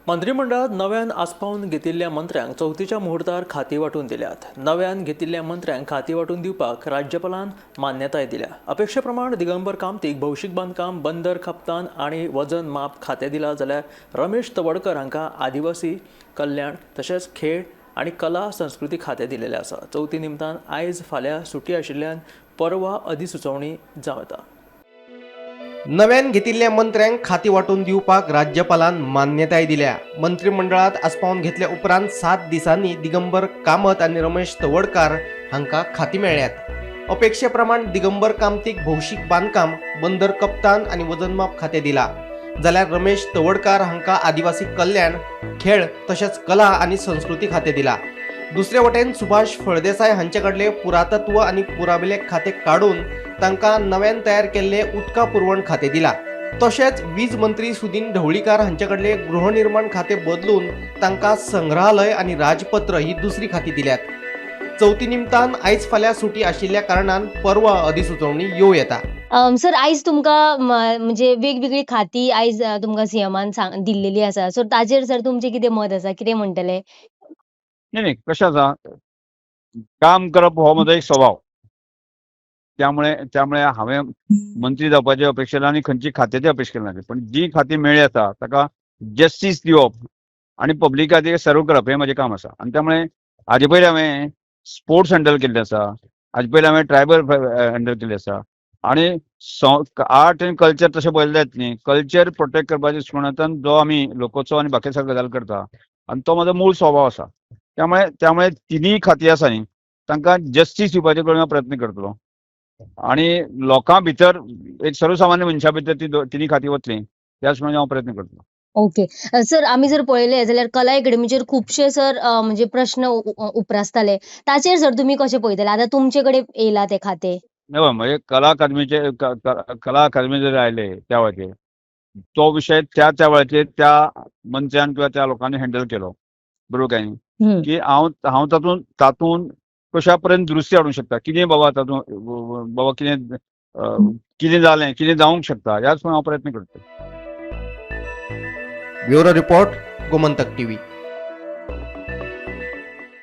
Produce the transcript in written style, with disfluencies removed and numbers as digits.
मंत्रिमंडळात नव्यान आस्पावन घेतिल्ल्या मंत्र्यांक चवथीच्या मुहूर्तार खाती वांटून दिल्यात. नव्यान घेतिल्ल्या मंत्र्यांक खाती वांटून दिवपाक राज्यपालान मान्यताय दिल्या. अपेक्षे प्रमाण दिगंबर कामतीक भौशीक बांदकाम, बंदर खपतान आनी वजन माप खातें दिलां, जाल्यार रमेश तवडकर हांकां आदिवासी कल्याण तशेंच खेळ आनी कला संस्कृती खातें दिलेलें आसा. चवथी निमतान आयज फाल्यां सुटी आशिल्ल्यान परवा अधिसुचोवणी जाता. नव्यान घेतिल्ल्या मंत्र्यांक खाती वांटून दिवपाक राज्यपालान मान्यताय दिल्या. मंत्रिमंडळात आस्पावन घेतल्या उपरांत 7 दिसांनी दिगंबर कामत आनी रमेश तवडकार हांकां खाती मेळ्ळ्यात. अपेक्षे प्रमाण दिगंबर कामतीक भौशीक बांदकाम, बंदर कप्तान आनी वजनमाप खातें दिलां, जाल्यार रमेश तवडकार हांकां आदिवासी कल्याण, खेळ तशेंच कला आनी संस्कृती खातें दिलां. दुसरे वटेन सुभाष फळदेसाय हांचे कडले पुरातत्व आनी पुराभिलेख खातें काडून तांकां नव्यान तयार केल्ले उदका पुरवण खातें दिलां. तशेंच वीज मंत्री सुदीन ढवळीकार हांचे कडले गृहनिर्माण खातें बदलून तांकां संग्रहालय आनी राजपत्र ही दुसरी खातीं दिल्यात. चवथी निमतान आयज फाल्यां सुटी आशिल्ल्या कारणान परवा अधिसुचोवणी येवं येता. सर, आयज तुमकां म्हणजे वेगवेगळी खाती आयज तुमकां सीएमान दिल्लेली आसा. सो ताजेर सर तुमचें कितें मत आसा? कितें म्हणटले? नाही कशें आसा, काम करप हो म्हजो एक स्वभाव. त्यामुळे हांवें मंत्री जावपाची अपेक्षा केला आनी खंयची खात्याची अपेक्षा केली ना. पण जी खाती मेळ्ळी आसा ताका जस्टीस दिवप आनी पब्लिका खातीर सर्व करप हें म्हजें काम आसा. आनी त्यामुळे हाजे पयलीं हांवें स्पोर्ट्स हँडल केल्ले आसा, हाजे पयलीं हांवें ट्रायबल हँडल केल्ले आसा. आनी आर्ट आनी कल्चर तशें पळयलें जायत न्ही. कल्चर प्रोटेक्ट करपाच्या दृश्टिकोनांतल्यान जो आमी लोकोत्सव आनी बाकी सगळ्यो गजाली करता आनी तो म्हजो मूळ स्वभाव आसा. त्यामुळे तिनूय खातीं आसा न्ही तांकां जस्टीस दिवपाचे कडेन हांव प्रयत्न करतलो. आनी लोकां भितर एक सर्वसामान्य मनशा भितर ती तिनूय खातीं वतली त्याच प्रमाणे हांव प्रयत्न करतलो. ओके. सर, आमी जर पळयलें जाल्यार कला अकादेमीचेर खुबशे सर म्हणजे प्रश्न उपरासताले. ताचेर सर तुमी कशें पळयताले? आतां तुमचे कडेन येयला ते खातें. म्हणजे कला अकादमी जर आयले त्या वेळाचेर तो विशय त्या वेळाचेर त्या मंत्र्यान किंवा त्या लोकांनी हँडल केलो, बरोबर काय न्ही, की हांव तातूंत कशा पर्यंत दुरुस्ती हाडूंक शकता, कितें बाबा तातूंत बाबा कितें जालें, कितें जावंक शकता, ह्याच हांव प्रयत्न करतलो. Bureau report, Gomantak TV.